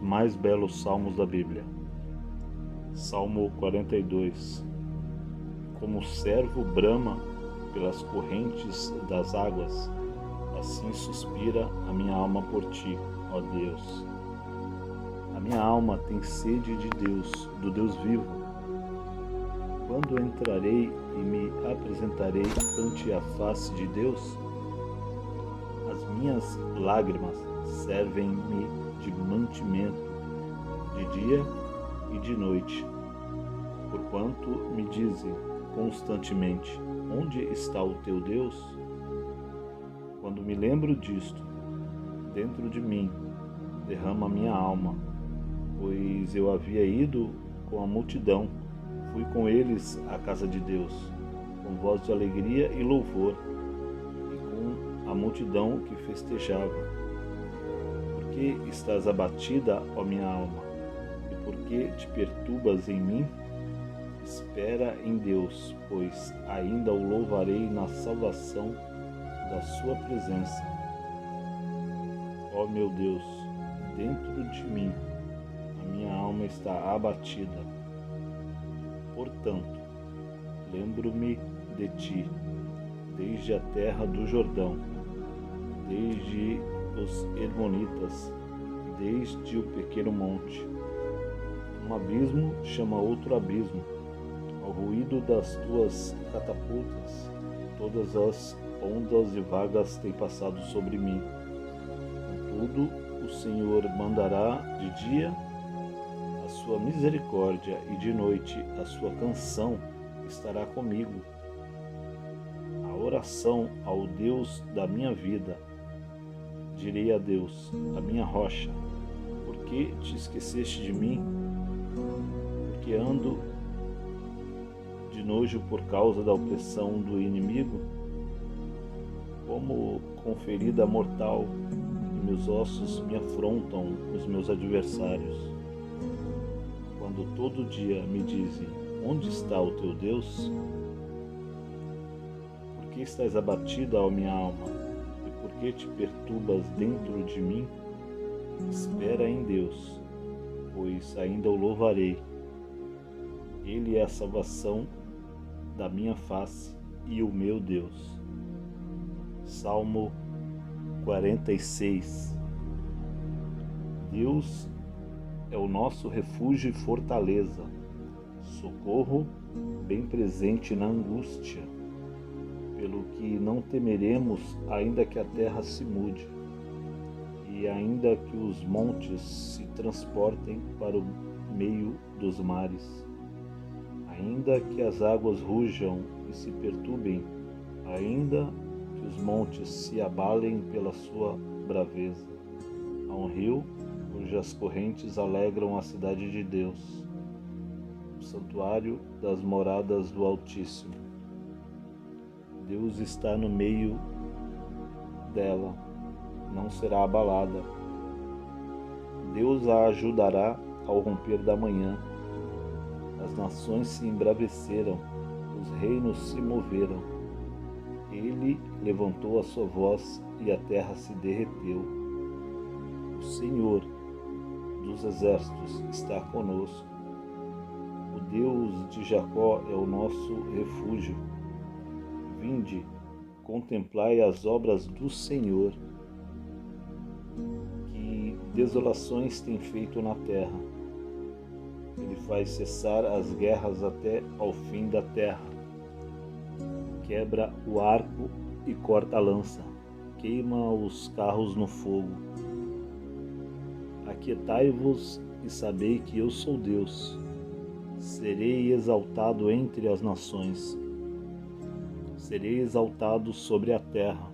mais belos salmos da Bíblia. Salmo 42. Como o servo brama pelas correntes das águas, assim suspira a minha alma por ti, ó Deus. A minha alma tem sede de Deus, do Deus vivo. Quando entrarei e me apresentarei ante a face de Deus, as minhas lágrimas servem-me de mantimento de dia e de noite, porquanto me dizem constantemente: onde está o teu Deus? Quando me lembro disto, dentro de mim derrama a minha alma, pois eu havia ido com a multidão, fui com eles à casa de Deus, com voz de alegria e louvor, e com a multidão que festejava. Por que estás abatida, ó minha alma? E por que te perturbas em mim? Espera em Deus, pois ainda o louvarei na salvação da sua presença. Ó meu Deus, dentro de mim a minha alma está abatida. Portanto, lembro-me de ti, desde a terra do Jordão, desde os Hermonitas, desde o pequeno monte. Um abismo chama outro abismo. Ao ruído das tuas catapultas, todas as ondas e vagas têm passado sobre mim. Contudo, o Senhor mandará de dia a sua misericórdia e de noite a sua canção estará comigo. A oração ao Deus da minha vida. Direi a Deus, a minha rocha: por que te esqueceste de mim? Porque ando de nojo por causa da opressão do inimigo, como com ferida mortal, e meus ossos me afrontam os meus adversários. Quando todo dia me dizem: onde está o teu Deus? Por que estás abatida, ó minha alma? E por que te perturbas dentro de mim? Espera em Deus, pois ainda o louvarei. Ele é a salvação da minha face e o meu Deus. Salmo 46. Deus é o nosso refúgio e fortaleza, socorro bem presente na angústia, pelo que não temeremos, ainda que a terra se mude, e ainda que os montes se transportem para o meio dos mares, ainda que as águas rujam e se perturbem, ainda que os montes se abalem pela sua braveza. Há um rio cujas correntes alegram a cidade de Deus, o santuário das moradas do Altíssimo. Deus está no meio dela, não será abalada. Deus a ajudará ao romper da manhã. As nações se embraveceram, os reinos se moveram. Ele levantou a sua voz e a terra se derreteu. O Senhor dos exércitos está conosco. O Deus de Jacó é o nosso refúgio. Vinde, contemplai as obras do Senhor, que desolações tem feito na terra. Ele faz cessar as guerras até ao fim da terra. Quebra o arco e corta a lança. Queima os carros no fogo. Aquietai-vos e sabei que eu sou Deus. Serei exaltado entre as nações. Serei exaltado sobre a terra.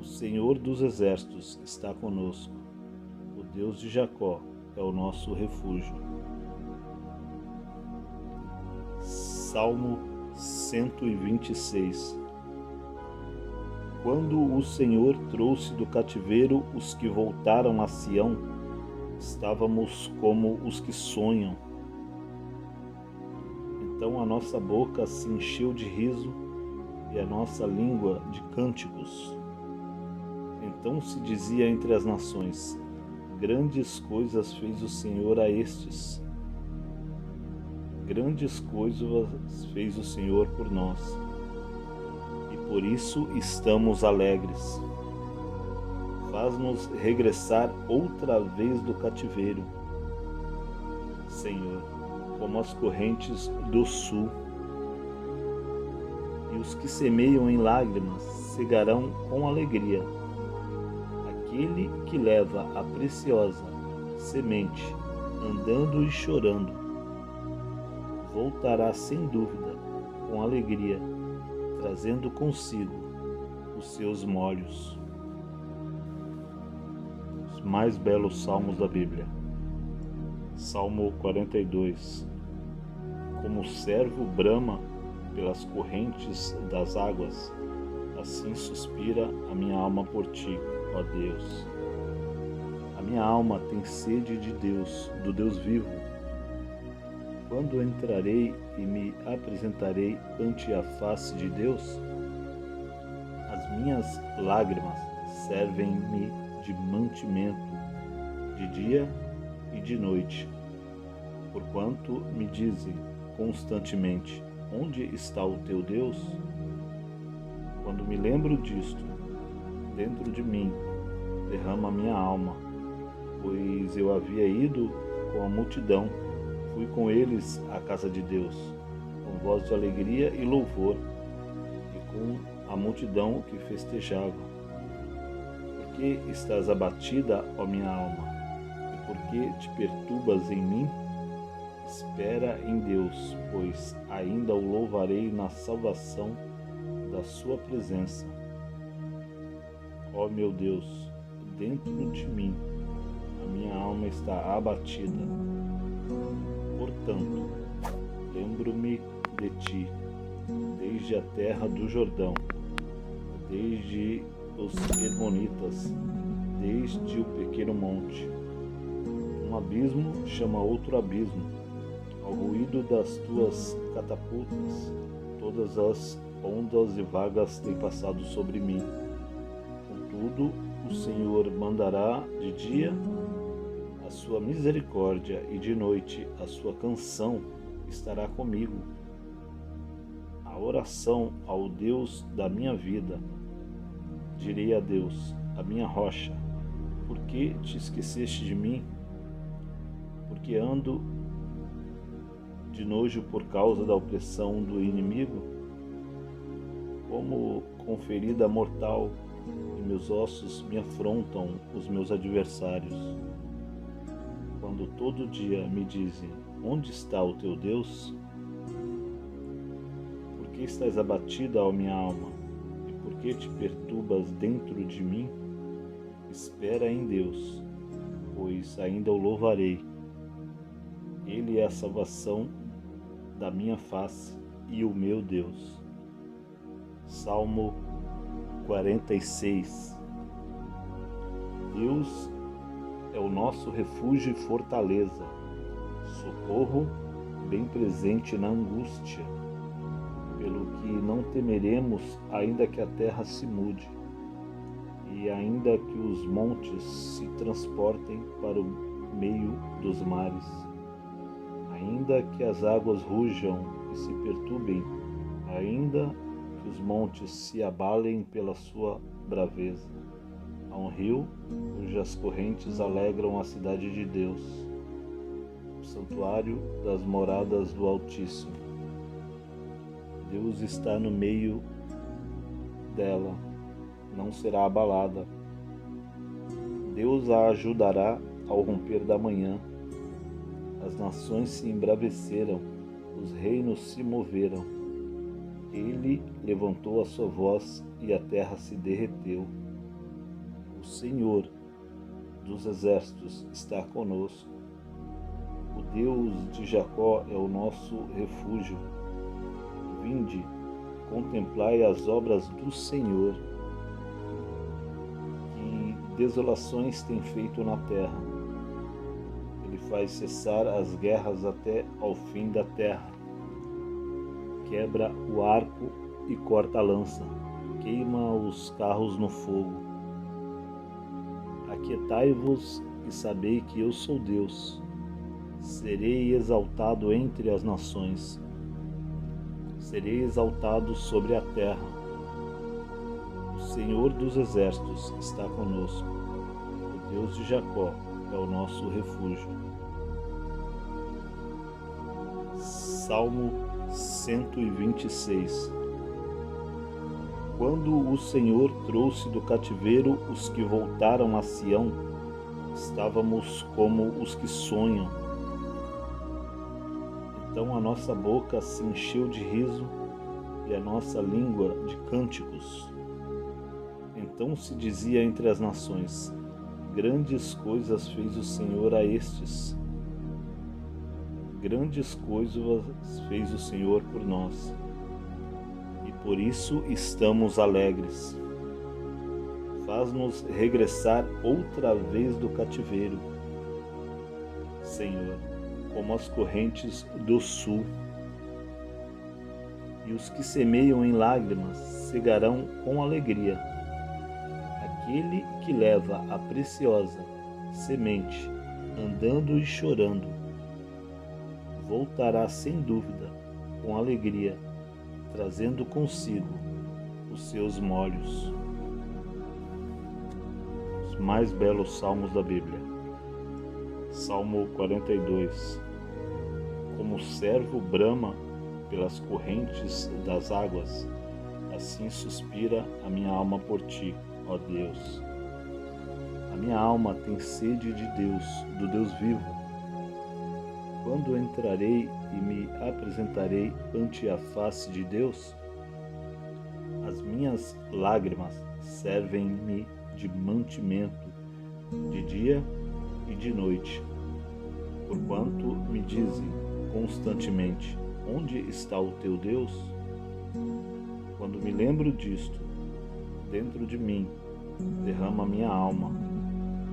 O Senhor dos exércitos está conosco. O Deus de Jacó é o nosso refúgio. Salmo 126. Quando o Senhor trouxe do cativeiro os que voltaram a Sião, estávamos como os que sonham. Então a nossa boca se encheu de riso e a nossa língua de cânticos. Então se dizia entre as nações: Grandes coisas fez o Senhor a estes. Grandes coisas fez o Senhor por nós, e por isso estamos alegres. Faz-nos regressar outra vez do cativeiro, Senhor, como as correntes do sul. E os que semeiam em lágrimas cegarão com alegria. Aquele que leva a preciosa semente, andando e chorando, voltará sem dúvida com alegria, trazendo consigo os seus molhos. Os mais belos salmos da Bíblia. Salmo 42. Como o servo brama pelas correntes das águas, assim suspira a minha alma por ti, ó Deus. A minha alma tem sede de Deus, do Deus vivo. Quando entrarei e me apresentarei ante a face de Deus? As minhas lágrimas servem-me de mantimento, de dia e de noite, porquanto me dizem constantemente: onde está o teu Deus? Quando me lembro disto, dentro de mim derrama minha alma, pois eu havia ido com a multidão, fui com eles à casa de Deus, com voz de alegria e louvor, e com a multidão que festejava. Por que estás abatida, ó minha alma? E por que te perturbas em mim? Espera em Deus, pois ainda o louvarei na salvação da sua presença. Ó meu Deus, dentro de mim a minha alma está abatida. Portanto, lembro-me de ti, desde a terra do Jordão, desde os Hermonitas, desde o pequeno monte. Um abismo chama outro abismo, ao ruído das tuas catapultas, todas as ondas e vagas têm passado sobre mim. Contudo, o Senhor mandará de dia a sua misericórdia, e de noite a sua canção estará comigo. A oração ao Deus da minha vida. Direi a Deus, a minha rocha: por que te esqueceste de mim? Porque ando de nojo por causa da opressão do inimigo? Como com ferida mortal, e meus ossos me afrontam os meus adversários. Quando todo dia me dizem: onde está o teu Deus? Por que estás abatida, ó minha alma? E por que te perturbas dentro de mim? Espera em Deus, pois ainda o louvarei. Ele é a salvação da minha face e o meu Deus. Salmo 46. Deus é o nosso refúgio e fortaleza, socorro bem presente na angústia, pelo que não temeremos, ainda que a terra se mude, e ainda que os montes se transportem para o meio dos mares, ainda que as águas rujam e se perturbem, ainda que os montes se abalem pela sua braveza. Há um rio cujas correntes alegram a cidade de Deus, o santuário das moradas do Altíssimo. Deus está no meio dela, não será abalada. Deus a ajudará ao romper da manhã. As nações se embraveceram, os reinos se moveram. Ele levantou a sua voz e a terra se derreteu. O Senhor dos exércitos está conosco. O Deus de Jacó é o nosso refúgio. Vinde, contemplai as obras do Senhor, que desolações tem feito na terra. Ele faz cessar as guerras até ao fim da terra. Quebra o arco e corta a lança, queima os carros no fogo. Aquietai-vos e sabei que eu sou Deus. Serei exaltado entre as nações. Serei exaltado sobre a terra. O Senhor dos exércitos está conosco. O Deus de Jacó é o nosso refúgio. Salmo 126. Quando o Senhor trouxe do cativeiro os que voltaram a Sião, estávamos como os que sonham. Então a nossa boca se encheu de riso e a nossa língua de cânticos. Então se dizia entre as nações: grandes coisas fez o Senhor a estes. Grandes coisas fez o Senhor por nós. E por isso estamos alegres. Faz-nos regressar outra vez do cativeiro, Senhor, como as correntes do sul. E os que semeiam em lágrimas cegarão com alegria. Aquele que leva a preciosa semente, andando e chorando, voltará sem dúvida com alegria, trazendo consigo os seus molhos. Os mais belos salmos da Bíblia. Salmo 42. Como o servo brama pelas correntes das águas, assim suspira a minha alma por ti, ó Deus. A minha alma tem sede de Deus, do Deus vivo. Quando entrarei e me apresentarei ante a face de Deus? As minhas lágrimas servem-me de mantimento de dia e de noite, porquanto me dizem constantemente: onde está o teu Deus? Quando me lembro disto, dentro de mim derrama minha alma,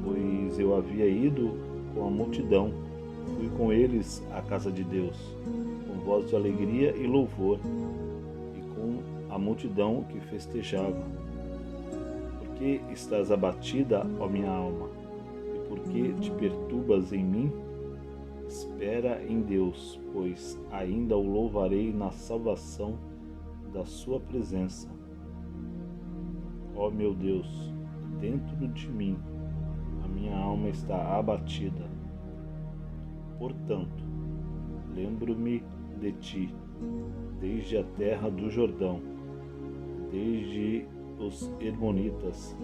pois eu havia ido com a multidão, fui com eles à casa de Deus, com voz de alegria e louvor, e com a multidão que festejava. Por que estás abatida, ó minha alma? E por que te perturbas em mim? Espera em Deus, pois ainda o louvarei na salvação da sua presença. Ó meu Deus, dentro de mim a minha alma está abatida. Portanto, lembro-me de ti, desde a terra do Jordão, desde os Hermonitas,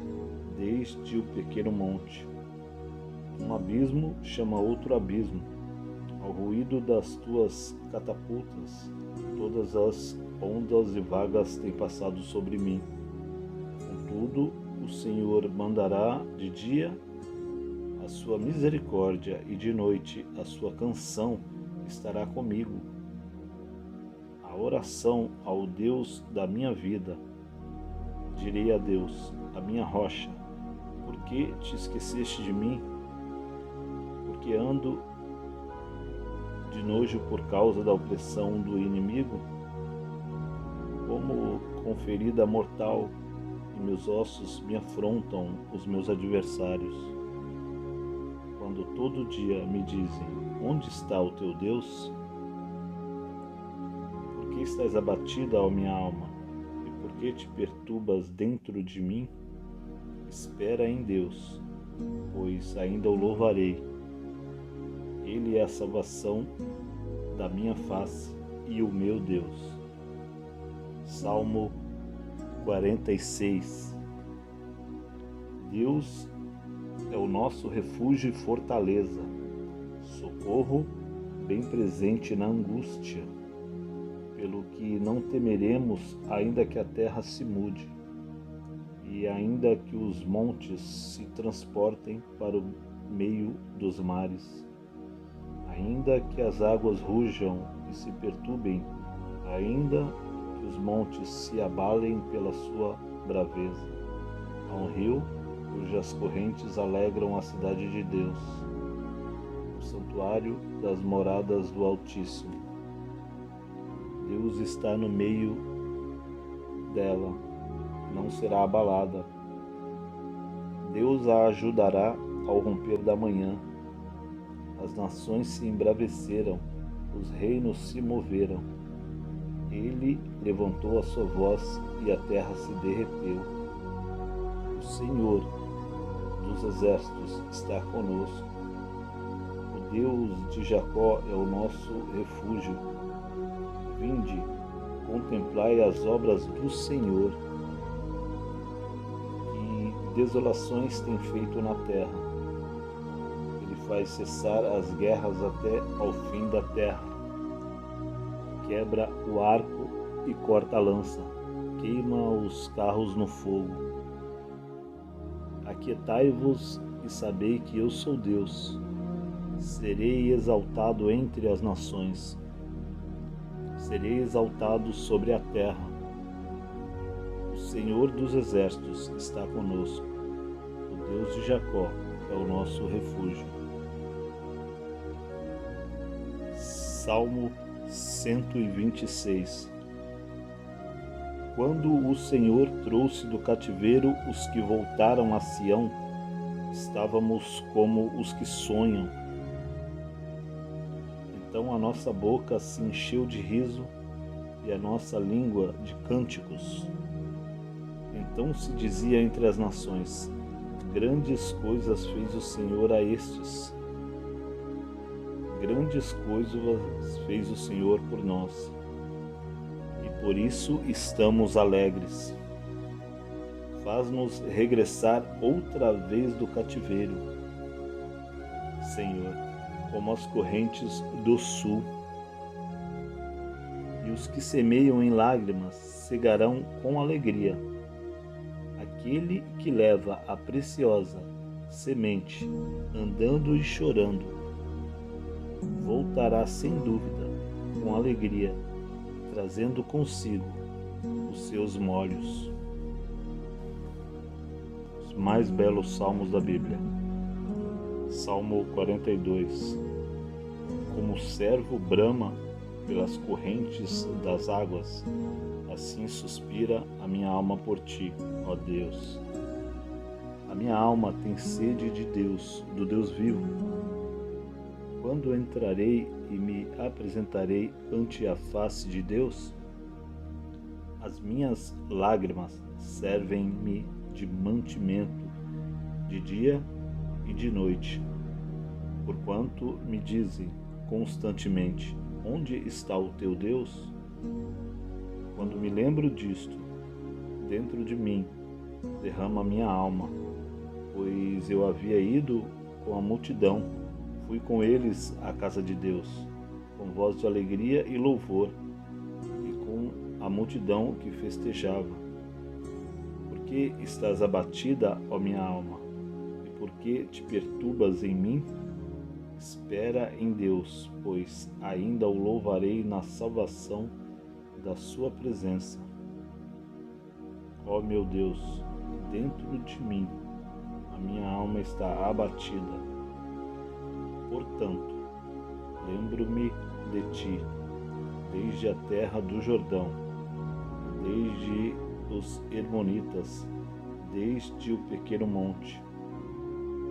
desde o pequeno monte. Um abismo chama outro abismo, ao ruído das tuas catapultas, todas as ondas e vagas têm passado sobre mim. Contudo, o Senhor mandará de dia a sua misericórdia, e de noite a sua canção estará comigo. A oração ao Deus da minha vida. Direi a Deus, a minha rocha: por que te esqueceste de mim? Porque ando de nojo por causa da opressão do inimigo? Como com ferida mortal, e meus ossos me afrontam os meus adversários. Quando todo dia me dizem: onde está o teu Deus? Por que estás abatida, ó minha alma? E por que te perturbas dentro de mim? Espera em Deus, pois ainda o louvarei. Ele é a salvação da minha face e o meu Deus. Salmo 46. Deus é o nosso refúgio e fortaleza, socorro bem presente na angústia, pelo que não temeremos, ainda que a terra se mude, e ainda que os montes se transportem para o meio dos mares, ainda que as águas rujam e se perturbem, ainda que os montes se abalem pela sua braveza. Há um rio cujas correntes alegram a cidade de Deus, o santuário das moradas do Altíssimo. Deus está no meio dela, não será abalada. Deus a ajudará ao romper da manhã. As nações se embraveceram, os reinos se moveram. Ele levantou a sua voz e a terra se derreteu. O Senhor dos exércitos está conosco. O Deus de Jacó é o nosso refúgio. Vinde, contemplai as obras do Senhor, que desolações tem feito na terra. Ele faz cessar as guerras até ao fim da terra. Quebra o arco e corta a lança, queima os carros no fogo. Aquietai-vos e sabei que eu sou Deus. Serei exaltado entre as nações. Serei exaltado sobre a terra. O Senhor dos exércitos está conosco. O Deus de Jacó é o nosso refúgio. Salmo 126. Quando o Senhor trouxe do cativeiro os que voltaram a Sião, estávamos como os que sonham. Então a nossa boca se encheu de riso e a nossa língua de cânticos. Então se dizia entre as nações: grandes coisas fez o Senhor a estes. Grandes coisas fez o Senhor por nós, e por isso estamos alegres. Faz-nos regressar outra vez do cativeiro, Senhor, como as correntes do sul. E os que semeiam em lágrimas cegarão com alegria. Aquele que leva a preciosa semente, andando e chorando, voltará sem dúvida com alegria, trazendo consigo os seus molhos. Os mais belos salmos da Bíblia. Salmo 42. Como o servo brama pelas correntes das águas, assim suspira a minha alma por ti, ó Deus. A minha alma tem sede de Deus, do Deus vivo. Quando entrarei e me apresentarei ante a face de Deus? As minhas lágrimas servem-me de mantimento de dia e de noite, porquanto me dizem constantemente: onde está o teu Deus? Quando me lembro disto, dentro de mim derrama minha alma, pois eu havia ido com a multidão, fui com eles à casa de Deus, com voz de alegria e louvor, e com a multidão que festejava. Por que estás abatida, ó minha alma? E por que te perturbas em mim? Espera em Deus, pois ainda o louvarei na salvação da sua presença. Ó meu Deus, dentro de mim a minha alma está abatida. Portanto, lembro-me de ti, desde a terra do Jordão, desde os Hermonitas, desde o pequeno monte.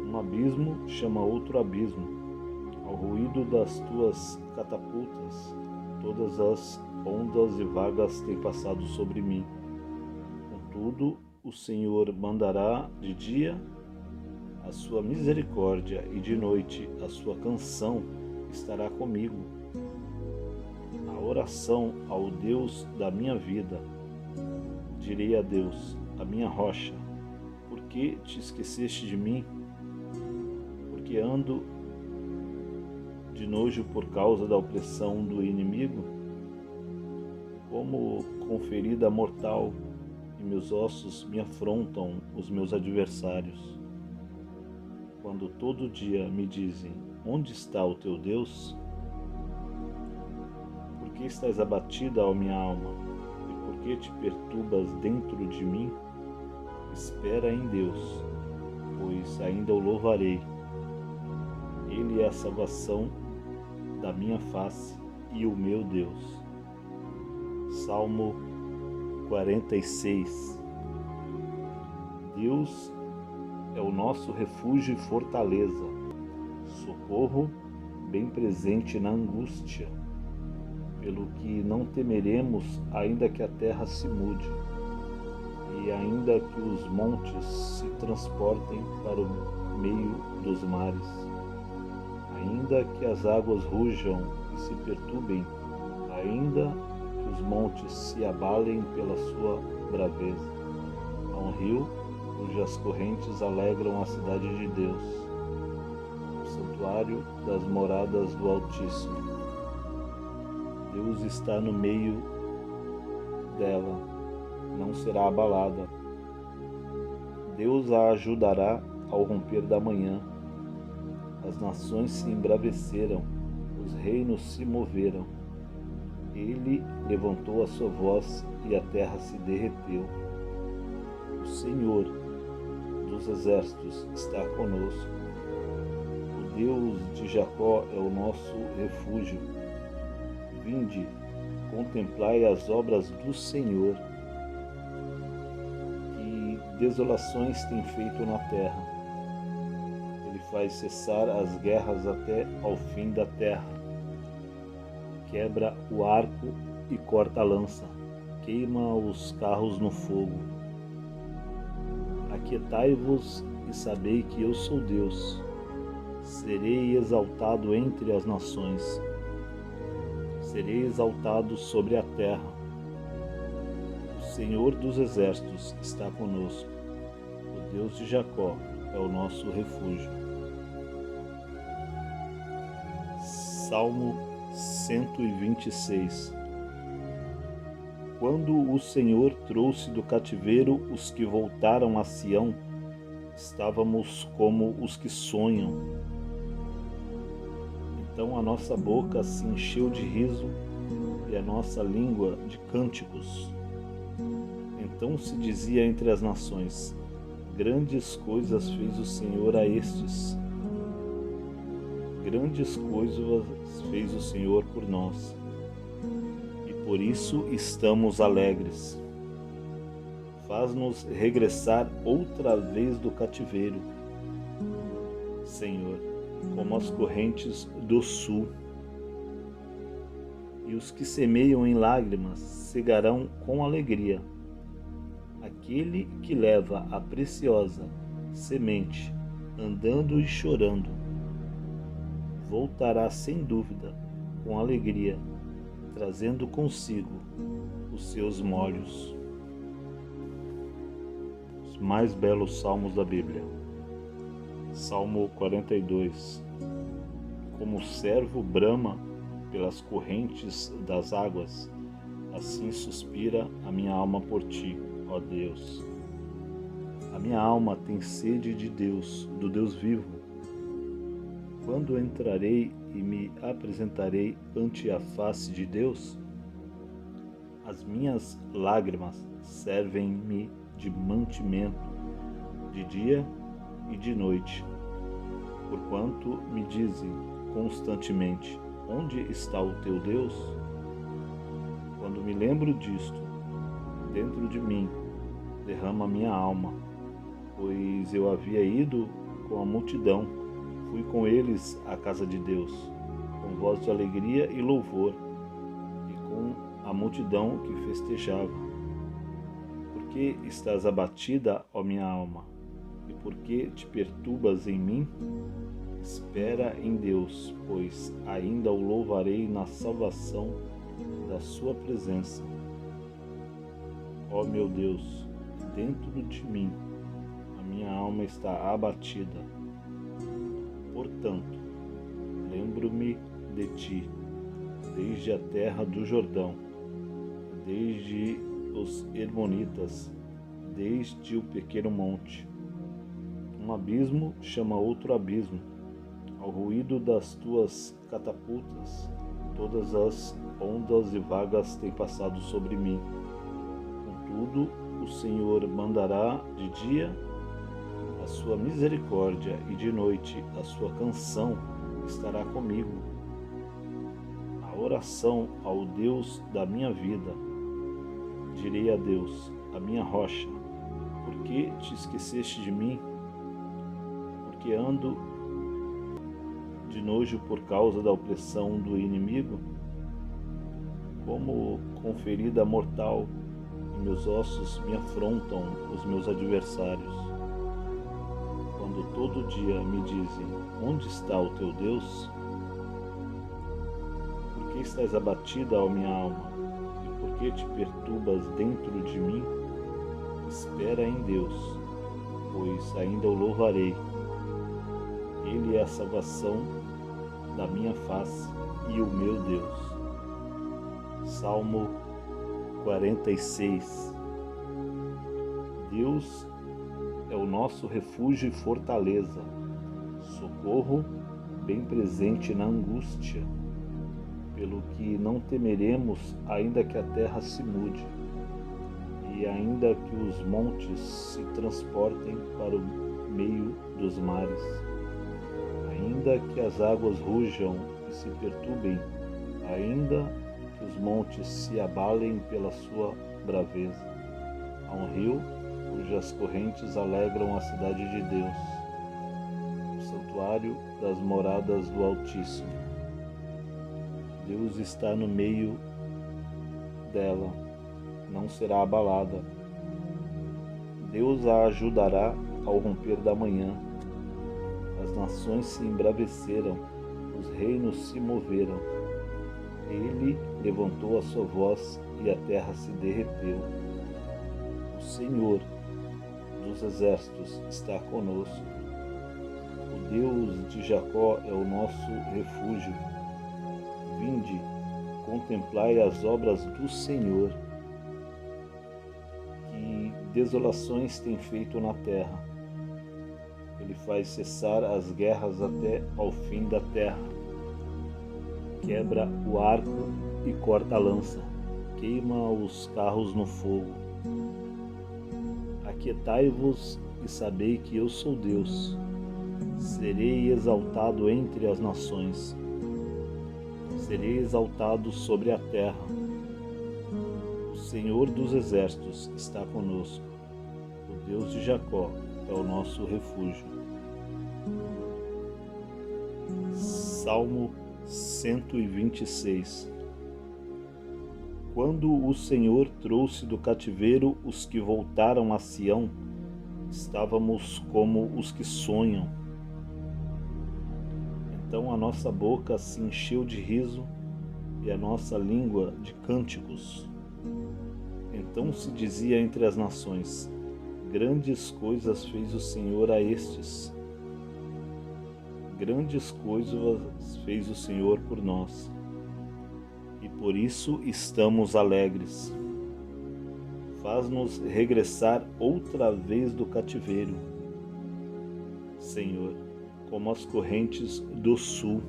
Um abismo chama outro abismo, ao ruído das tuas catapultas, todas as ondas e vagas têm passado sobre mim. Contudo, o Senhor mandará de dia a sua misericórdia, e de noite a sua canção estará comigo. A oração ao Deus da minha vida. Direi a Deus, a minha rocha: por que te esqueceste de mim? Porque ando de nojo por causa da opressão do inimigo? Como com ferida mortal, e meus ossos me afrontam os meus adversários. Quando todo dia me dizem: onde está o teu Deus? Por que estás abatida, ó minha alma? E por que te perturbas dentro de mim? Espera em Deus, pois ainda o louvarei. Ele é a salvação da minha face e o meu Deus. Salmo 46. Deus é o nosso refúgio e fortaleza, socorro bem presente na angústia, pelo que não temeremos, ainda que a terra se mude, e ainda que os montes se transportem para o meio dos mares, ainda que as águas rujam e se perturbem, ainda que os montes se abalem pela sua braveza. Há um rio cujas correntes alegram a cidade de Deus, o santuário das moradas do Altíssimo. Deus está no meio dela, não será abalada. Deus a ajudará ao romper da manhã. As nações se embraveceram, os reinos se moveram. Ele levantou a sua voz e a terra se derreteu. O Senhor dos exércitos está conosco. O Deus de Jacó é o nosso refúgio. Vinde, contemplai as obras do Senhor, que desolações tem feito na terra. Ele faz cessar as guerras até ao fim da terra. Quebra o arco e corta a lança, queima os carros no fogo. Aquietai-vos e sabei que eu sou Deus. Serei exaltado entre as nações. Serei exaltado sobre a terra. O Senhor dos exércitos está conosco. O Deus de Jacó é o nosso refúgio. Salmo 126. Quando o Senhor trouxe do cativeiro os que voltaram a Sião, estávamos como os que sonham. Então a nossa boca se encheu de riso e a nossa língua de cânticos. Então se dizia entre as nações: grandes coisas fez o Senhor a estes. Grandes coisas fez o Senhor por nós, e por isso estamos alegres. Faz-nos regressar outra vez do cativeiro, Senhor, como as correntes do sul. E os que semeiam em lágrimas cegarão com alegria. Aquele que leva a preciosa semente, andando e chorando, voltará sem dúvida com alegria, trazendo consigo os seus molhos. Os mais belos salmos da Bíblia. Salmo 42. Como o servo brama pelas correntes das águas, assim suspira a minha alma por ti, ó Deus. A minha alma tem sede de Deus, do Deus vivo. Quando entrarei e me apresentarei ante a face de Deus? As minhas lágrimas servem-me de mantimento, de dia e de noite. Porquanto me dizem constantemente: onde está o teu Deus? Quando me lembro disto, dentro de mim derrama a minha alma, pois eu havia ido com a multidão, fui com eles à casa de Deus, com voz de alegria e louvor, e com a multidão que festejava. Por que estás abatida, ó minha alma? E por que te perturbas em mim? Espera em Deus, pois ainda o louvarei na salvação da sua presença. Ó meu Deus, dentro de mim a minha alma está abatida. Portanto, lembro-me de ti, desde a terra do Jordão, desde os Hermonitas, desde o pequeno monte. Um abismo chama outro abismo. Ao ruído das tuas catapultas, todas as ondas e vagas têm passado sobre mim. Contudo, o Senhor mandará de dia a sua misericórdia, e de noite a sua canção estará comigo. A oração ao Deus da minha vida. Direi a Deus, a minha rocha: por que te esqueceste de mim? porque ando de nojo por causa da opressão do inimigo? Como com ferida mortal em meus ossos me afrontam os meus adversários. Quando todo dia me dizem: onde está o teu Deus? Por que estás abatida, ó minha alma? E por que te perturbas dentro de mim? Espera em Deus, pois ainda o louvarei. Ele é a salvação da minha face e o meu Deus. Salmo 46. Deus é o nosso refúgio e fortaleza, socorro bem presente na angústia, pelo que não temeremos, ainda que a terra se mude, e ainda que os montes se transportem para o meio dos mares, ainda que as águas rujam e se perturbem, ainda que os montes se abalem pela sua braveza. Há um rio cujas correntes alegram a cidade de Deus, o santuário das moradas do Altíssimo. Deus está no meio dela, não será abalada. Deus a ajudará ao romper da manhã. As nações se embraveceram, os reinos se moveram. Ele levantou a sua voz e a terra se derreteu. O Senhor dos exércitos está conosco. O Deus de Jacó é o nosso refúgio. Vinde, contemplai as obras do Senhor, que desolações tem feito na terra. Ele faz cessar as guerras até ao fim da terra. Quebra o arco e corta a lança, queima os carros no fogo. Aquietai-vos e sabei que eu sou Deus. Serei exaltado entre as nações. Serei exaltado sobre a terra. O Senhor dos exércitos está conosco. O Deus de Jacó é o nosso refúgio. Salmo 126. Quando o Senhor trouxe do cativeiro os que voltaram a Sião, estávamos como os que sonham. Então a nossa boca se encheu de riso e a nossa língua de cânticos. Então se dizia entre as nações: grandes coisas fez o Senhor a estes. Grandes coisas fez o Senhor por nós, e por isso estamos alegres. Faz-nos regressar outra vez do cativeiro, Senhor, como as correntes do sul.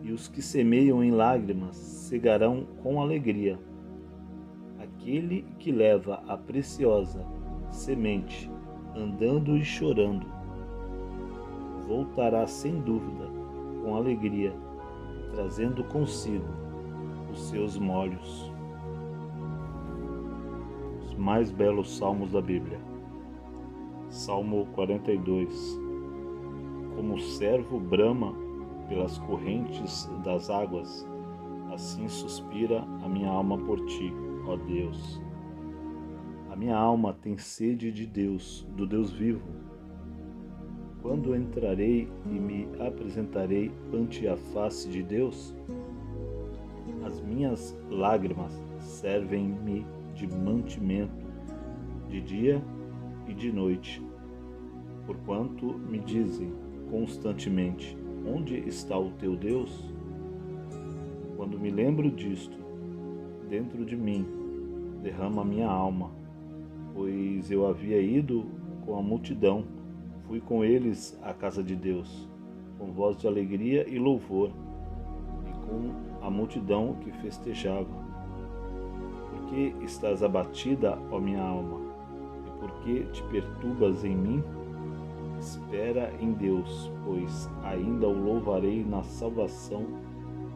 E os que semeiam em lágrimas cegarão com alegria. Aquele que leva a preciosa semente, andando e chorando, voltará sem dúvida com alegria, trazendo consigo os seus molhos. Os mais belos salmos da Bíblia. Salmo 42. Como o servo brama pelas correntes das águas, assim suspira a minha alma por ti, ó Deus. A minha alma tem sede de Deus, do Deus vivo. Quando entrarei e me apresentarei ante a face de Deus? As minhas lágrimas servem-me de mantimento, de dia e de noite, porquanto me dizem constantemente: onde está o teu Deus? Quando me lembro disto, dentro de mim derrama minha alma, pois eu havia ido com a multidão, fui com eles à casa de Deus, com voz de alegria e louvor, e com a multidão que festejava. Por que estás abatida, ó minha alma? E por que te perturbas em mim? Espera em Deus, pois ainda o louvarei na salvação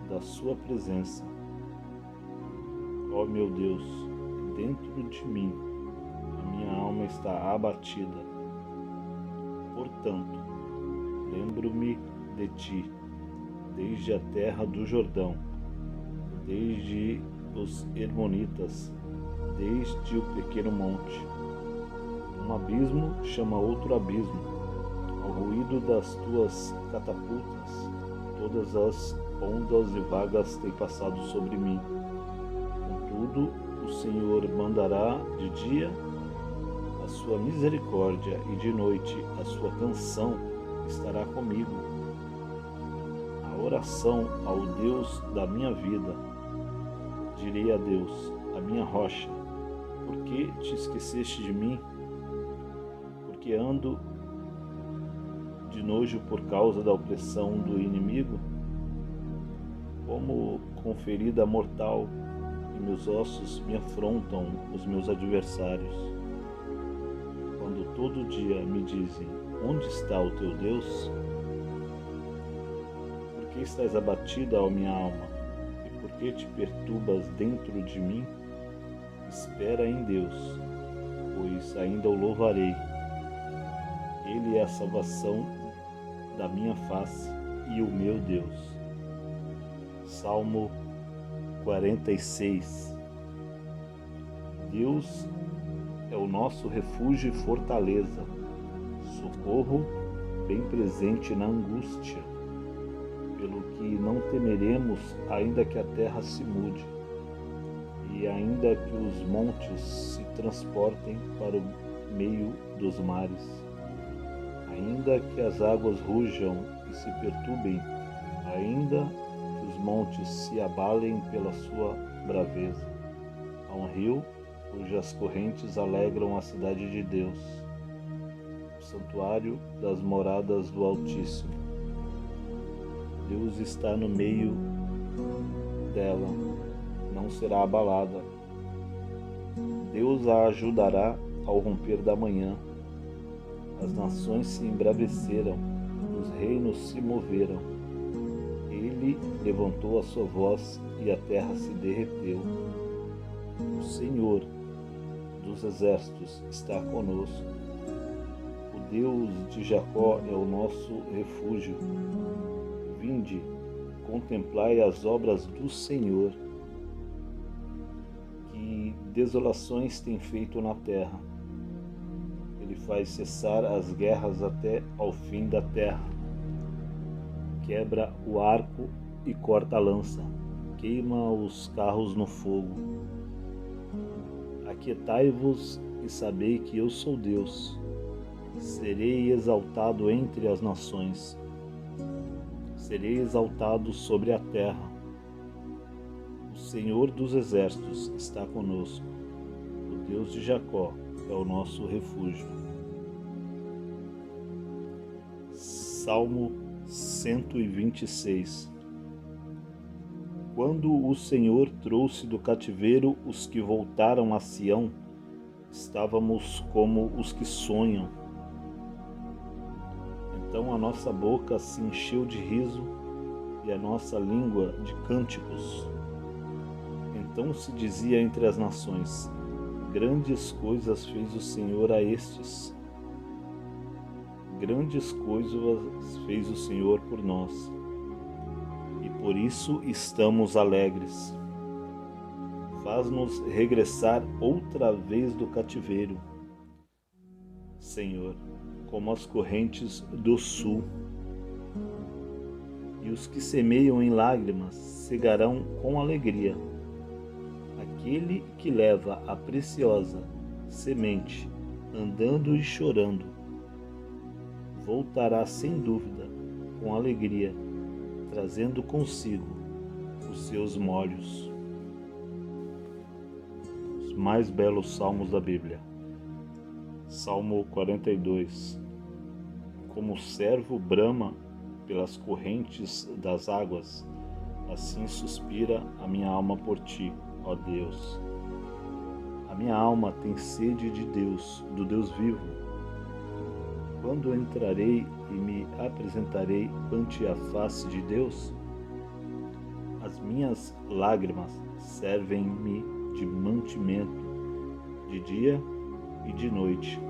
da sua presença. Ó meu Deus, dentro de mim a minha alma está abatida. Portanto, lembro-me de ti, desde a terra do Jordão, desde os Hermonitas, desde o pequeno monte. Um abismo chama outro abismo, ao ruído das tuas catapultas, todas as ondas e vagas têm passado sobre mim. Contudo, o Senhor mandará de dia a sua misericórdia e de noite a sua canção estará comigo. A oração ao Deus da minha vida. Direi a Deus, a minha rocha, por que te esqueceste de mim? Porque ando de nojo por causa da opressão do inimigo? Como com ferida mortal, e meus ossos me afrontam os meus adversários. Quando todo dia me dizem, onde está o teu Deus? Por que estás abatida, ó minha alma? E por que te perturbas dentro de mim? Espera em Deus, pois ainda o louvarei. Ele é a salvação da minha face e o meu Deus. Salmo 46. Deus é o nosso refúgio e fortaleza, socorro bem presente na angústia, pelo que não temeremos, ainda que a terra se mude, e ainda que os montes se transportem para o meio dos mares, ainda que as águas rujam e se perturbem, ainda que os montes se abalem pela sua braveza. Há um rio cujas correntes alegram a cidade de Deus, o santuário das moradas do Altíssimo. Deus está no meio dela, não será abalada. Deus a ajudará ao romper da manhã. As nações se embraveceram, os reinos se moveram. Ele levantou a sua voz e a terra se derreteu. O Senhor dos exércitos está conosco. O Deus de Jacó é o nosso refúgio. Vinde, contemplai as obras do Senhor, que desolações tem feito na terra. Ele faz cessar as guerras até ao fim da terra. Quebra o arco e corta a lança. Queima os carros no fogo. Aquietai-vos e sabei que eu sou Deus. Serei exaltado entre as nações. Serei exaltado sobre a terra. O Senhor dos exércitos está conosco. O Deus de Jacó é o nosso refúgio. Salmo 126. Quando o Senhor trouxe do cativeiro os que voltaram a Sião, estávamos como os que sonham. Então a nossa boca se encheu de riso e a nossa língua de cânticos. Então se dizia entre as nações, grandes coisas fez o Senhor a estes. Grandes coisas fez o Senhor por nós. E por isso estamos alegres. Faz-nos regressar outra vez do cativeiro, Senhor, como as correntes do sul. E os que semeiam em lágrimas cegarão com alegria. Aquele que leva a preciosa semente, andando e chorando, voltará sem dúvida com alegria, trazendo consigo os seus molhos. Os mais belos salmos da Bíblia. Salmo 42. Como o servo brama pelas correntes das águas, assim suspira a minha alma por ti, ó Deus. A minha alma tem sede de Deus, do Deus vivo. Quando entrarei e me apresentarei ante a face de Deus? As minhas lágrimas servem-me de mantimento, de dia e de noite,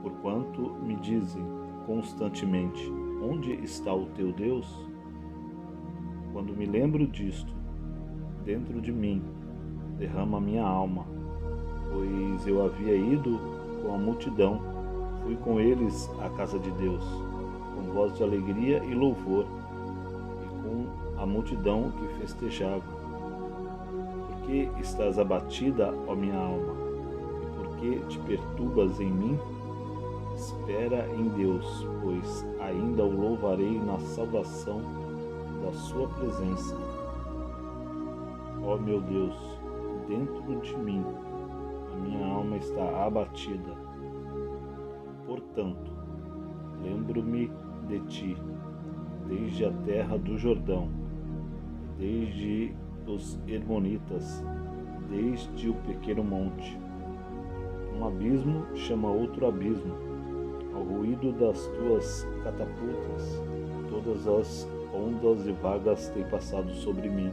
porquanto me dizem, constantemente: onde está o teu Deus? Quando me lembro disto, dentro de mim derrama minha alma, pois eu havia ido com a multidão, fui com eles à casa de Deus, com voz de alegria e louvor, e com a multidão que festejava. Por que estás abatida, ó minha alma? E por que te perturbas em mim? Espera em Deus, pois ainda o louvarei na salvação da sua presença. Ó meu Deus, dentro de mim a minha alma está abatida. Portanto, lembro-me de ti, desde a terra do Jordão, desde os Hermonitas, desde o pequeno monte. Um abismo chama outro abismo, ao ruído das tuas catapultas, todas as ondas e vagas têm passado sobre mim.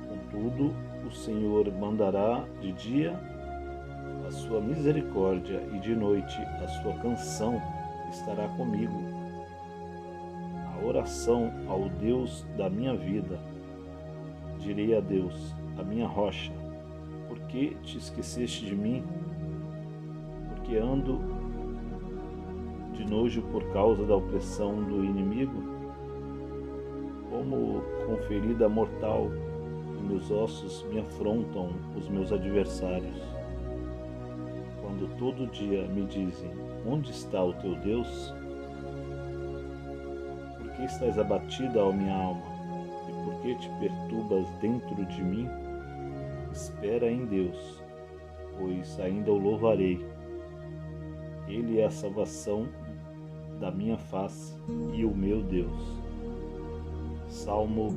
Contudo, o Senhor mandará de dia a sua misericórdia e de noite a sua canção estará comigo. A oração ao Deus da minha vida. Direi a Deus, a minha rocha: por que te esqueceste de mim? Porque ando de nojo por causa da opressão do inimigo? Como com ferida mortal, em meus ossos me afrontam os meus adversários. Quando todo dia me dizem: onde está o teu Deus? Por que estás abatida, ó minha alma? E por que te perturbas dentro de mim? Espera em Deus, pois ainda o louvarei. Ele é a salvação da minha face e o meu Deus. Salmo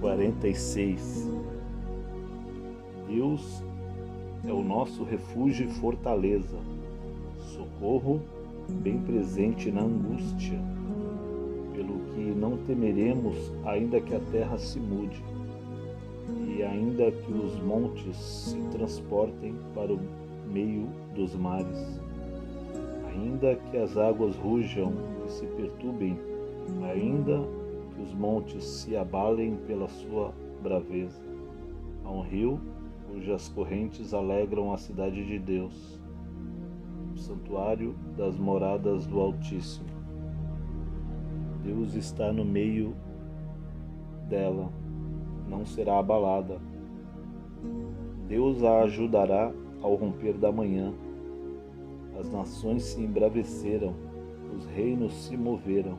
46. Deus é o nosso refúgio e fortaleza, socorro bem presente na angústia, pelo que não temeremos, ainda que a terra se mude, e ainda que os montes se transportem para o meio dos mares, ainda que as águas rujam e se perturbem, ainda que os montes se abalem pela sua braveza. Há um rio cujas correntes alegram a cidade de Deus, o santuário das moradas do Altíssimo. Deus está no meio dela, não será abalada. Deus a ajudará ao romper da manhã. As nações se embraveceram, os reinos se moveram.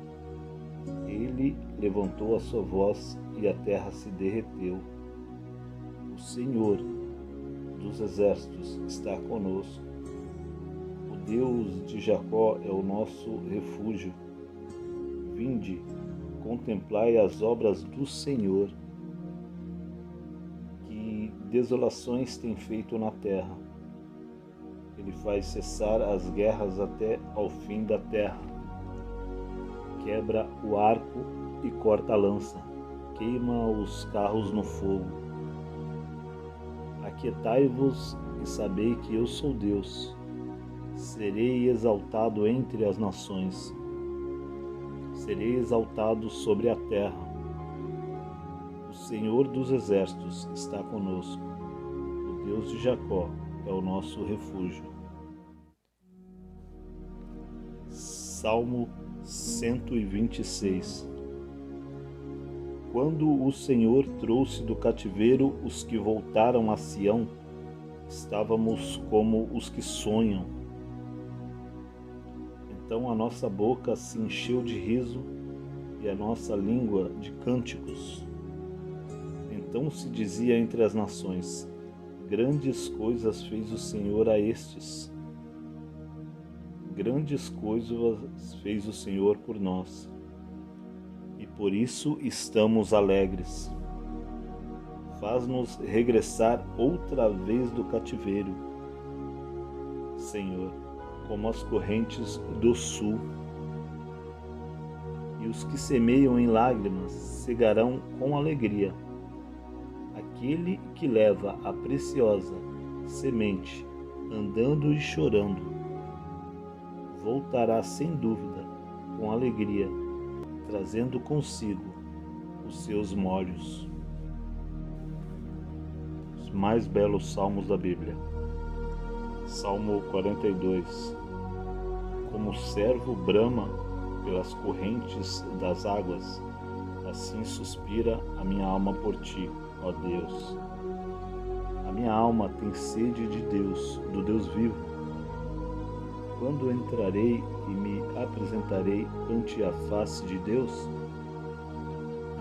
Ele levantou a sua voz e a terra se derreteu. O Senhor dos exércitos está conosco. O Deus de Jacó é o nosso refúgio. Vinde, contemplai as obras do Senhor, que desolações tem feito na terra. Ele faz cessar as guerras até ao fim da terra. Quebra o arco e corta a lança, queima os carros no fogo. Aquietai-vos e sabei que eu sou Deus. Serei exaltado entre as nações. Serei exaltado sobre a terra. O Senhor dos exércitos está conosco. O Deus de Jacó é o nosso refúgio. Salmo 126. Quando o Senhor trouxe do cativeiro os que voltaram a Sião, estávamos como os que sonham. Então a nossa boca se encheu de riso e a nossa língua de cânticos. Então se dizia entre as nações: grandes coisas fez o Senhor a estes. Grandes coisas fez o Senhor por nós, e por isso estamos alegres. Faz-nos regressar outra vez do cativeiro, Senhor, como as correntes do sul. E os que semeiam em lágrimas cegarão com alegria. Aquele que leva a preciosa semente, andando e chorando, voltará sem dúvida, com alegria, trazendo consigo os seus molhos. Os mais belos salmos da Bíblia. Salmo 42. Como o servo brama pelas correntes das águas, assim suspira a minha alma por ti, ó Deus. A minha alma tem sede de Deus, do Deus vivo. Quando entrarei e me apresentarei ante a face de Deus,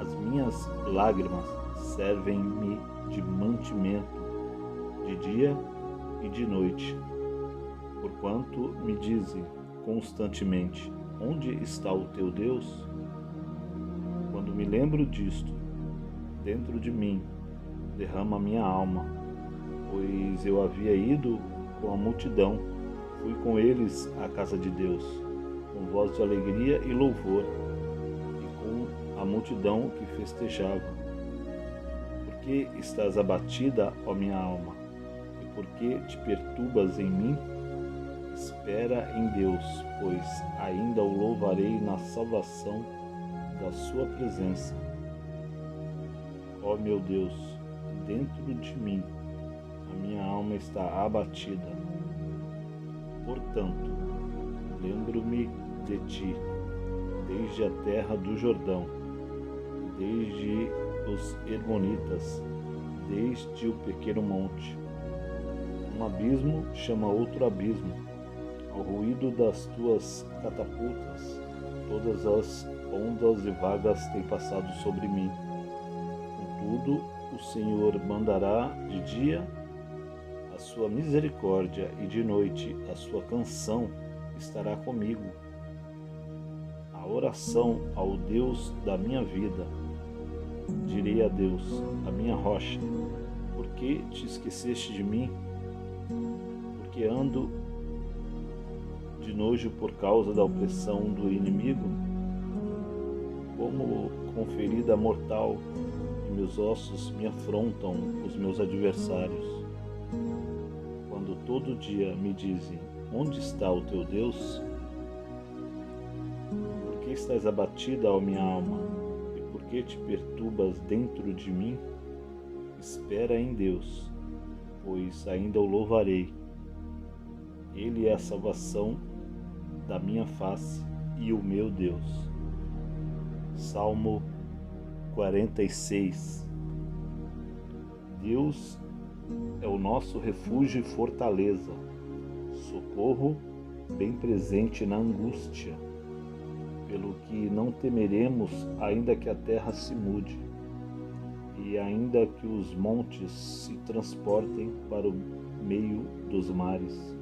as minhas lágrimas servem-me de mantimento de dia e de noite, porquanto me dizem constantemente: onde está o teu Deus? Quando me lembro disto, dentro de mim derrama minha alma, pois eu havia ido com a multidão, fui com eles à casa de Deus, com voz de alegria e louvor, e com a multidão que festejava. Por que estás abatida, ó minha alma? E por que te perturbas em mim? Espera em Deus, pois ainda o louvarei na salvação da sua presença. Ó meu Deus, dentro de mim a minha alma está abatida. Portanto, lembro-me de ti, desde a terra do Jordão, desde os Hermonitas, desde o pequeno monte. Um abismo chama outro abismo, ao ruído das tuas catapultas, todas as ondas e vagas têm passado sobre mim. Contudo, o Senhor mandará de dia a sua misericórdia e de noite a sua canção estará comigo. A oração ao Deus da minha vida. Direi a Deus, a minha rocha: por que te esqueceste de mim? Porque ando de nojo por causa da opressão do inimigo? Como com ferida mortal, e meus ossos me afrontam os meus adversários. Quando todo dia me dizem: onde está o teu Deus? Por que estás abatida, ó minha alma? E por que te perturbas dentro de mim? Espera em Deus, pois ainda o louvarei. Ele é a salvação da minha face e o meu Deus. Salmo 46. Deus é o nosso refúgio e fortaleza, socorro bem presente na angústia, pelo que não temeremos, ainda que a terra se mude, e ainda que os montes se transportem para o meio dos mares,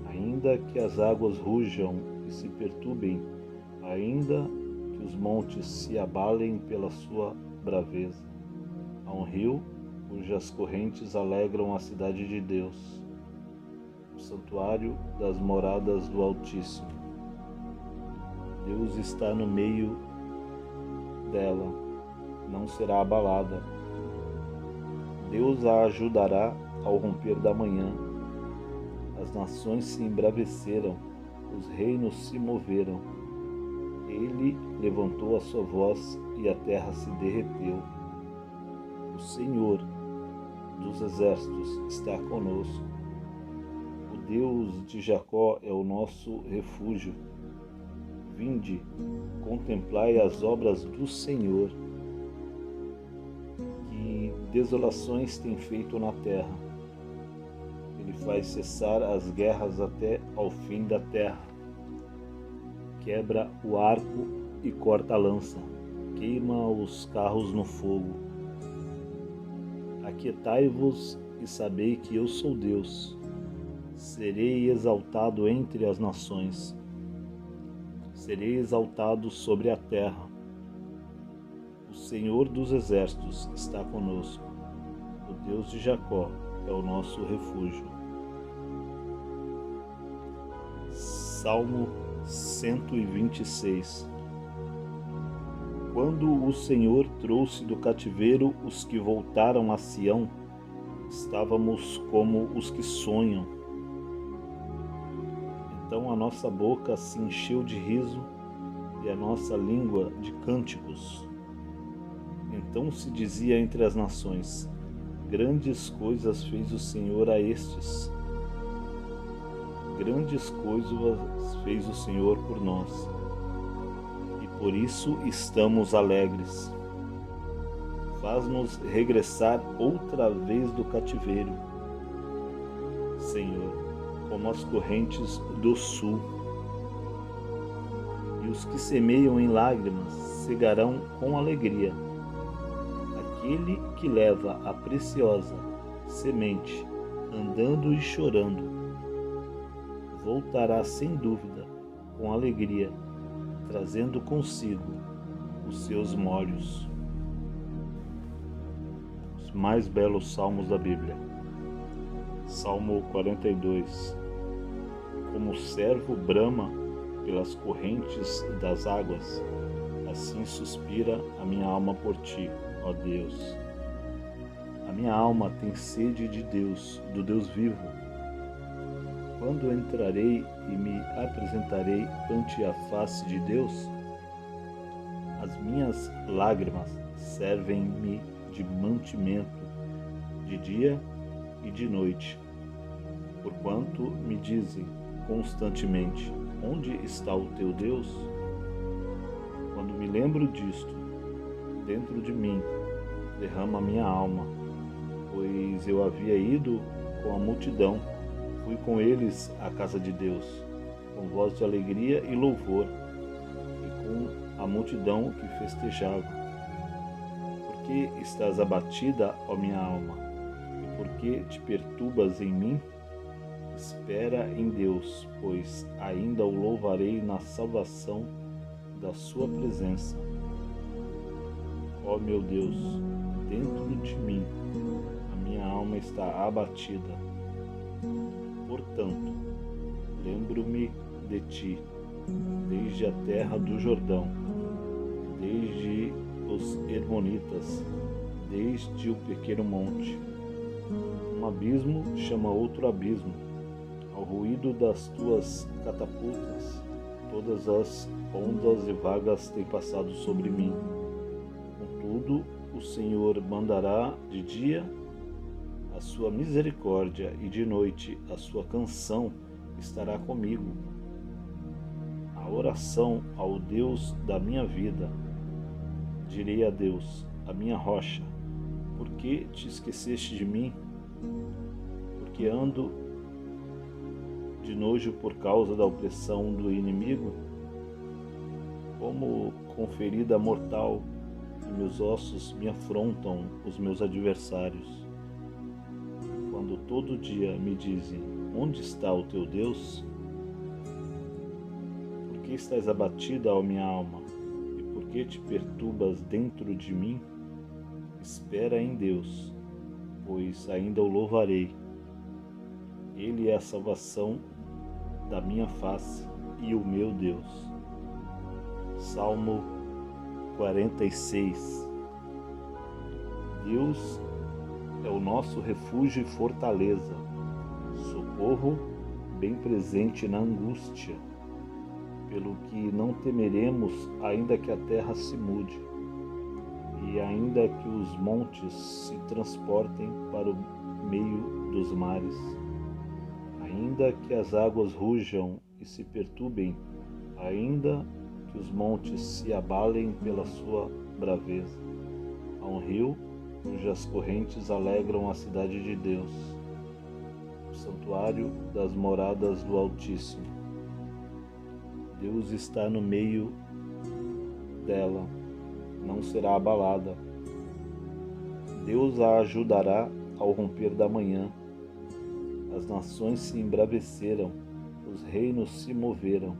ainda que as águas rujam e se perturbem, ainda que os montes se abalem pela sua braveza. Há um rio cujas correntes alegram a cidade de Deus, o santuário das moradas do Altíssimo. Deus está no meio dela, não será abalada. Deus a ajudará ao romper da manhã. As nações se embraveceram, os reinos se moveram. Ele levantou a sua voz e a terra se derreteu. O Senhor dos exércitos está conosco. O Deus de Jacó é o nosso refúgio. Vinde, contemplai as obras do Senhor, que desolações tem feito na terra. Ele faz cessar as guerras até ao fim da terra. Quebra o arco e corta a lança, queima os carros no fogo. Aquietai-vos e sabei que eu sou Deus. Serei exaltado entre as nações. Serei exaltado sobre a terra. O Senhor dos exércitos está conosco. O Deus de Jacó é o nosso refúgio. Salmo 126. Quando o Senhor trouxe do cativeiro os que voltaram a Sião, estávamos como os que sonham. Então a nossa boca se encheu de riso e a nossa língua de cânticos. Então se dizia entre as nações: grandes coisas fez o Senhor a estes. Grandes coisas fez o Senhor por nós, e por isso estamos alegres. Faz-nos regressar outra vez do cativeiro, Senhor, como as correntes do sul. E os que semeiam em lágrimas cegarão com alegria. Aquele que leva a preciosa semente, andando e chorando, voltará sem dúvida com alegria, trazendo consigo os seus molhos. Os mais belos salmos da Bíblia. Salmo 42. Como o servo brama pelas correntes das águas, assim suspira a minha alma por ti, ó Deus. A minha alma tem sede de Deus, do Deus vivo. Quando entrarei e me apresentarei ante a face de Deus? As minhas lágrimas servem-me de mantimento de dia e de noite, porquanto me dizem constantemente: onde está o teu Deus? Quando me lembro disto, dentro de mim derrama a minha alma, pois eu havia ido com a multidão, fui com eles à casa de Deus, com voz de alegria e louvor, e com a multidão que festejava. Por que estás abatida, ó minha alma? E por que te perturbas em mim? Espera em Deus, pois ainda o louvarei na salvação da sua presença. Ó meu Deus, dentro de mim a minha alma está abatida. Portanto, lembro-me de ti, desde a terra do Jordão, desde os Hermonitas, desde o pequeno monte. Um abismo chama outro abismo. Ao ruído das tuas catapultas, todas as ondas e vagas têm passado sobre mim. Contudo, o Senhor mandará de dia a sua misericórdia, e de noite a sua canção estará comigo. A oração ao Deus da minha vida. Direi a Deus, a minha rocha: por que te esqueceste de mim? Porque ando de nojo por causa da opressão do inimigo? Como com ferida mortal, e meus ossos me afrontam os meus adversários. Quando todo dia me dizem: onde está o teu Deus? Por que estás abatida, ó minha alma? E por que te perturbas dentro de mim? Espera em Deus, pois ainda o louvarei. Ele é a salvação da minha face e o meu Deus. Salmo 46. Deus é o nosso refúgio e fortaleza, socorro bem presente na angústia, pelo que não temeremos, ainda que a terra se mude, e ainda que os montes se transportem para o meio dos mares, ainda que as águas rujam e se perturbem, ainda que os montes se abalem pela sua braveza. Há um rio cujas correntes alegram a cidade de Deus, o santuário das moradas do Altíssimo. Deus está no meio dela, não será abalada. Deus a ajudará ao romper da manhã. As nações se embraveceram, os reinos se moveram.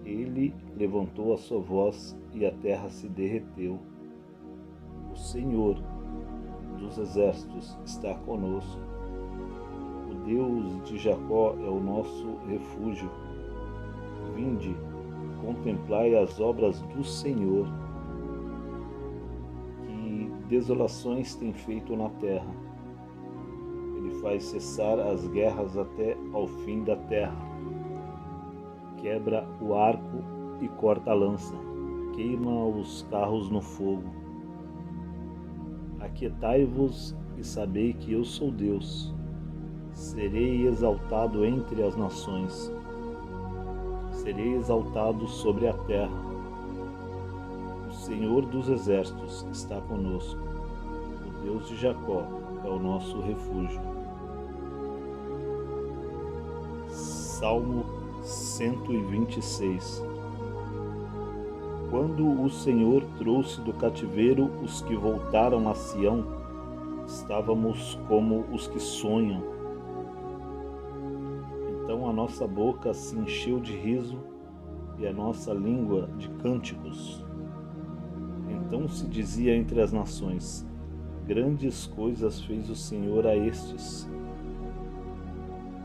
Ele levantou a sua voz e a terra se derreteu. O Senhor dos exércitos está conosco. O Deus de Jacó é o nosso refúgio. Vinde, contemplai as obras do Senhor, que desolações tem feito na terra. Ele faz cessar as guerras até ao fim da terra. Quebra o arco e corta a lança, queima os carros no fogo. Aquietai-vos e sabei que eu sou Deus. Serei exaltado entre as nações. Serei exaltado sobre a terra. O Senhor dos exércitos está conosco. O Deus de Jacó é o nosso refúgio. Salmo 126. Quando o Senhor trouxe do cativeiro os que voltaram a Sião, estávamos como os que sonham. Então a nossa boca se encheu de riso e a nossa língua de cânticos. Então se dizia entre as nações: grandes coisas fez o Senhor a estes.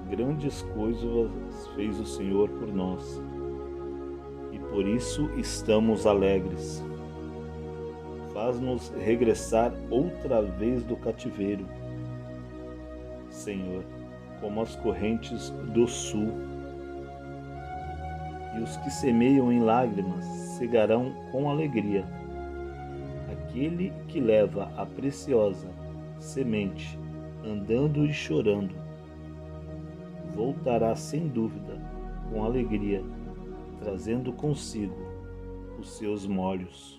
Grandes coisas fez o Senhor por nós, e por isso estamos alegres. Faz-nos regressar outra vez do cativeiro, Senhor, como as correntes do sul. E os que semeiam em lágrimas cegarão com alegria. Aquele que leva a preciosa semente, andando e chorando, voltará sem dúvida com alegria, trazendo consigo os seus molhos.